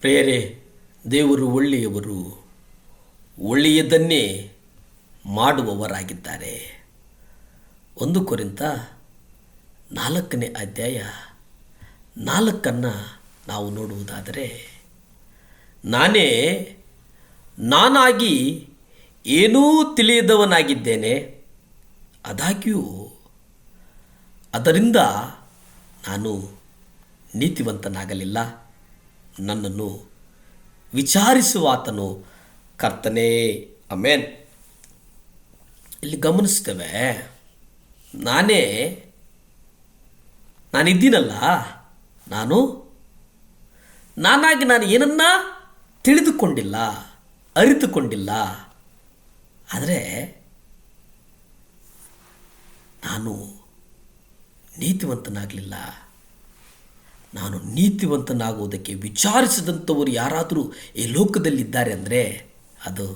ಪ್ರಿಯರೇ, ದೇವರು ಒಳ್ಳೆಯವರು, ಒಳ್ಳೆಯದನ್ನೇ ಮಾಡುವವರಾಗಿದ್ದಾರೆ. 1 ಕೊರಿಂಥ 4ನೇ ಅಧ್ಯಾಯ 4 ನಾವು ನೋಡುವುದಾದರೆ, ನಾನಾಗಿ ಏನೂ ತಿಳಿಯದವನಾಗಿದ್ದೇನೆ, ಆದಾಗ್ಯೂ ಅದರಿಂದ ನಾನು ನೀತಿವಂತನಾಗಲಿಲ್ಲ. ನನ್ನನ್ನು ವಿಚಾರಿಸುವಾತನು ಕರ್ತನೇ. ಆಮೆನ್. ಇಲ್ಲಿ ಗಮನಿಸ್ತೇವೆ, ನಾನಿದ್ದೀನಲ್ಲ, ನಾನಾಗಿ ನಾನು ಏನನ್ನ ತಿಳಿದುಕೊಂಡಿಲ್ಲ, ಅರಿತುಕೊಂಡಿಲ್ಲ. ಆದರೆ ನಾನು ನೀತಿವಂತನಾಗಲಿಲ್ಲ. ನಾನು ನೀತಿವಂತನಾಗುವುದಕ್ಕೆ ವಿಚಾರಿಸಿದಂಥವರು ಯಾರಾದರೂ ಈ ಲೋಕದಲ್ಲಿದ್ದಾರೆ ಅಂದರೆ ಅದು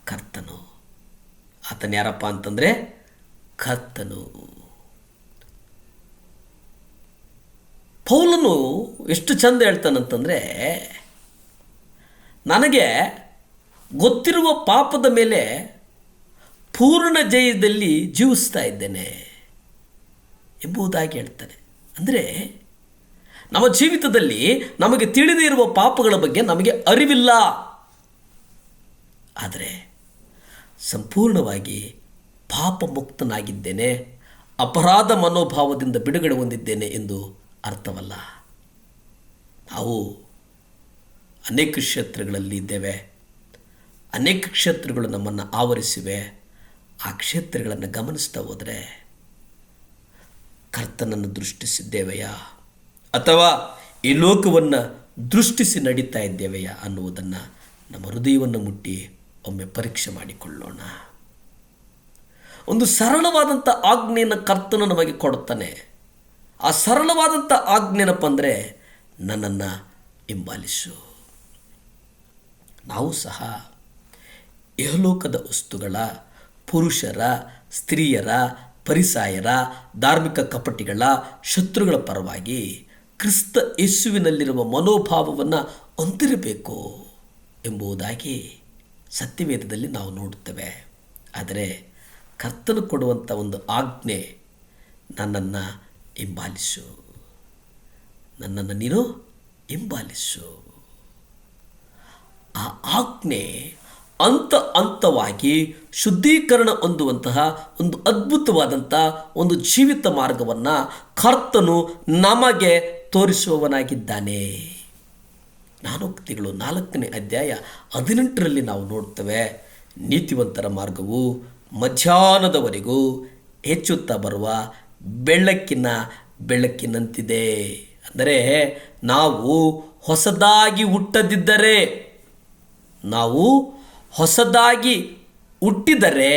ಕರ್ತನು. ಆತನು ಯಾರಪ್ಪ ಅಂತಂದರೆ ಕರ್ತನು. ಪೌಲನು ಎಷ್ಟು ಚಂದ ಹೇಳ್ತಾನಂತಂದರೆ, ನನಗೆ ಗೊತ್ತಿರುವ ಪಾಪದ ಮೇಲೆ ಪೂರ್ಣ ಜಯದಲ್ಲಿ ಜೀವಿಸ್ತಾ ಇದ್ದೇನೆ ಎಂಬುದಾಗಿ ಹೇಳ್ತಾನೆ. ಅಂದರೆ ನಮ್ಮ ಜೀವಿತದಲ್ಲಿ ನಮಗೆ ತಿಳಿದೇ ಇರುವ ಪಾಪಗಳ ಬಗ್ಗೆ ನಮಗೆ ಅರಿವಿಲ್ಲ, ಆದರೆ ಸಂಪೂರ್ಣವಾಗಿ ಪಾಪ ಮುಕ್ತನಾಗಿದ್ದೇನೆ, ಅಪರಾಧ ಮನೋಭಾವದಿಂದ ಬಿಡುಗಡೆ ಹೊಂದಿದ್ದೇನೆ ಎಂದು ಅರ್ಥವಲ್ಲ. ನಾವು ಅನೇಕ ಕ್ಷೇತ್ರಗಳಲ್ಲಿ ಇದ್ದೇವೆ, ಅನೇಕ ಕ್ಷೇತ್ರಗಳು ನಮ್ಮನ್ನು ಆವರಿಸಿವೆ. ಆ ಕ್ಷೇತ್ರಗಳನ್ನು ಗಮನಿಸ್ತಾ ಹೋದರೆ ಕರ್ತನನ್ನು ದೃಷ್ಟಿಸಿದ್ದೇವೆಯಾ ಅಥವಾ ಈ ಲೋಕವನ್ನು ದೃಷ್ಟಿಸಿ ನಡೀತಾ ಇದ್ದೇವೆಯಾ ಅನ್ನುವುದನ್ನು ನಮ್ಮ ಹೃದಯವನ್ನು ಮುಟ್ಟಿ ಒಮ್ಮೆ ಪರೀಕ್ಷೆ ಮಾಡಿಕೊಳ್ಳೋಣ. ಒಂದು ಸರಳವಾದಂಥ ಆಜ್ಞೆಯನ್ನು ಕರ್ತನು ನಮಗೆ ಕೊಡುತ್ತಾನೆ. ಆ ಸರಳವಾದಂಥ ಆಜ್ಞೆನಪ್ಪ ಅಂದರೆ, ನನ್ನನ್ನು ಹಿಂಬಾಲಿಸು. ನಾವು ಸಹ ಇಹಲೋಕದ ವಸ್ತುಗಳ, ಪುರುಷರ, ಸ್ತ್ರೀಯರ, ಪರಿಸಾಯರ, ಧಾರ್ಮಿಕ ಕಪಟಿಗಳ, ಶತ್ರುಗಳ ಪರವಾಗಿ ಕ್ರಿಸ್ತ ಯೇಸುವಿನಲ್ಲಿರುವ ಮನೋಭಾವವನ್ನು ಹೊಂದಿರಬೇಕು ಎಂಬುದಾಗಿ ಸತ್ಯವೇದದಲ್ಲಿ ನಾವು ನೋಡುತ್ತೇವೆ. ಆದರೆ ಕರ್ತನು ಕೊಡುವಂಥ ಒಂದು ಆಜ್ಞೆ, ನನ್ನನ್ನು ಹಿಂಬಾಲಿಸು, ನನ್ನನ್ನು ನೀನು ಹಿಂಬಾಲಿಸು. ಆ ಆಜ್ಞೆ ಹಂತವಾಗಿ ಶುದ್ಧೀಕರಣ ಹೊಂದುವಂತಹ ಒಂದು ಅದ್ಭುತವಾದಂಥ ಒಂದು ಜೀವಿತ ಮಾರ್ಗವನ್ನು ಕರ್ತನು ನಮಗೆ ತೋರಿಸುವವನಾಗಿದ್ದಾನೆ. 4ನೇ ಅಧ್ಯಾಯ 18ರಲ್ಲಿ ನಾವು ನೋಡ್ತೇವೆ, ನೀತಿವಂತರ ಮಾರ್ಗವು ಮಧ್ಯಾಹ್ನದವರೆಗೂ ಹೆಚ್ಚುತ್ತಾ ಬರುವ ಬೆಳಕಿನಂತಿದೆ. ಅಂದರೆ ನಾವು ಹೊಸದಾಗಿ ಹುಟ್ಟಿದರೆ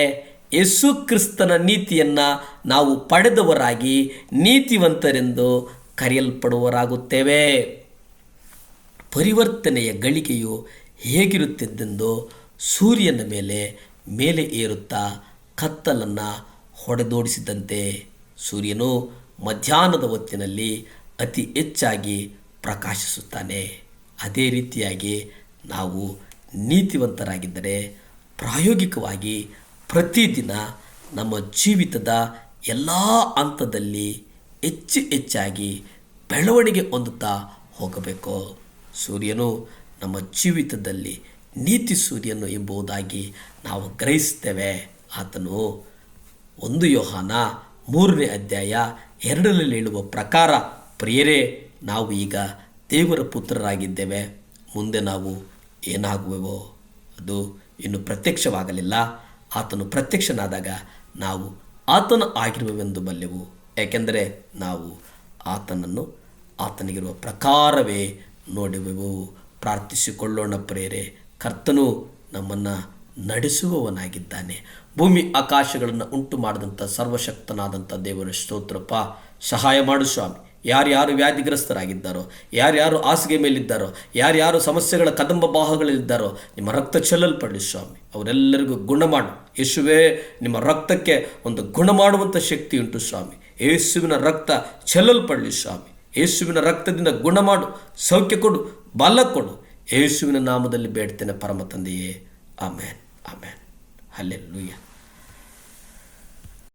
ಯೇಸು ಕ್ರಿಸ್ತನ ನೀತಿಯನ್ನು ನಾವು ಪಡೆದವರಾಗಿ ನೀತಿವಂತರೆಂದು ಕರೆಯಲ್ಪಡುವವರಾಗುತ್ತೇವೆ. ಪರಿವರ್ತನೆಯ ಗಳಿಗೆಯು ಹೇಗಿರುತ್ತಿದ್ದೆಂದು ಸೂರ್ಯನ ಮೇಲೆ ಏರುತ್ತಾ ಕತ್ತಲನ್ನು ಹೊಡೆದೋಡಿಸಿದಂತೆ ಸೂರ್ಯನು ಮಧ್ಯಾಹ್ನದ ಹೊತ್ತಿನಲ್ಲಿ ಅತಿ ಹೆಚ್ಚಾಗಿ ಪ್ರಕಾಶಿಸುತ್ತಾನೆ. ಅದೇ ರೀತಿಯಾಗಿ ನಾವು ನೀತಿವಂತರಾಗಿದ್ದರೆ ಪ್ರಾಯೋಗಿಕವಾಗಿ ಪ್ರತಿದಿನ ನಮ್ಮ ಜೀವಿತದ ಎಲ್ಲ ಹಂತದಲ್ಲಿ ಹೆಚ್ಚಾಗಿ ಬೆಳವಣಿಗೆ ಹೊಂದುತ್ತಾ ಹೋಗಬೇಕು. ಸೂರ್ಯನು ನಮ್ಮ ಜೀವಿತದಲ್ಲಿ ನೀತಿ ಸೂರ್ಯನು ಎಂಬುದಾಗಿ ನಾವು ಗ್ರಹಿಸ್ತೇವೆ. ಆತನು 1 ಯೋಹಾನ 3ನೇ ಅಧ್ಯಾಯ 2ರಲ್ಲಿ ಹೇಳುವ ಪ್ರಕಾರ, ಪ್ರಿಯರೇ, ನಾವು ಈಗ ದೇವರ ಪುತ್ರರಾಗಿದ್ದೇವೆ, ಮುಂದೆ ನಾವು ಏನಾಗುವೆವೋ ಅದು ಇನ್ನು ಪ್ರತ್ಯಕ್ಷವಾಗಲಿಲ್ಲ. ಆತನು ಪ್ರತ್ಯಕ್ಷನಾದಾಗ ನಾವು ಆತನ ಆಗಿರುವೆವೆಂದು ಬಲ್ಲೆವು, ಏಕೆಂದರೆ ನಾವು ಆತನಿಗಿರುವ ಪ್ರಕಾರವೇ ನೋಡುವೆವು. ಪ್ರಾರ್ಥಿಸಿಕೊಳ್ಳೋಣ ಪ್ರಿಯರೇ, ಕರ್ತನು ನಮ್ಮನ್ನು ನಡೆಸುವವನಾಗಿದ್ದಾನೆ. ಭೂಮಿ ಆಕಾಶಗಳನ್ನು ಉಂಟು ಮಾಡಿದಂಥ ಸರ್ವಶಕ್ತನಾದಂಥ ದೇವರ ಸ್ತೋತ್ರಪ್ಪ. ಸಹಾಯ ಮಾಡು ಸ್ವಾಮಿ. ಯಾರ್ಯಾರು ವ್ಯಾಧಿಗ್ರಸ್ತರಾಗಿದ್ದಾರೋ, ಯಾರ್ಯಾರು ಹಾಸಿಗೆ ಮೇಲಿದ್ದಾರೋ, ಯಾರ್ಯಾರು ಸಮಸ್ಯೆಗಳ ಕದಂಬ ಬಾಹುಗಳಲ್ಲಿದ್ದಾರೋ, ನಿಮ್ಮ ರಕ್ತ ಚೆಲ್ಲಲ್ಪಡಲಿ ಸ್ವಾಮಿ. ಅವರೆಲ್ಲರಿಗೂ ಗುಣ ಮಾಡು ಯೇಸುವೇ. ನಿಮ್ಮ ರಕ್ತಕ್ಕೆ ಒಂದು ಗುಣ ಮಾಡುವಂಥ ಶಕ್ತಿ ಉಂಟು ಸ್ವಾಮಿ. ಯೇಸುವಿನ ರಕ್ತ ಚೆಲ್ಲಲ್ಪಡಲಿ ಸ್ವಾಮಿ. ಯೇಸುವಿನ ರಕ್ತದಿಂದ ಗುಣ ಮಾಡು, ಸೌಖ್ಯ ಕೊಡು, ಬಲ ಕೊಡು. ಯೇಸುವಿನ ನಾಮದಲ್ಲಿ ಬೇಡ್ತೇನೆ ಪರಮ ತಂದೆಯೇ. ಆಮೇನ್, ಆಮೇನ್. ಹಲ್ಲೆಲೂಯಾ.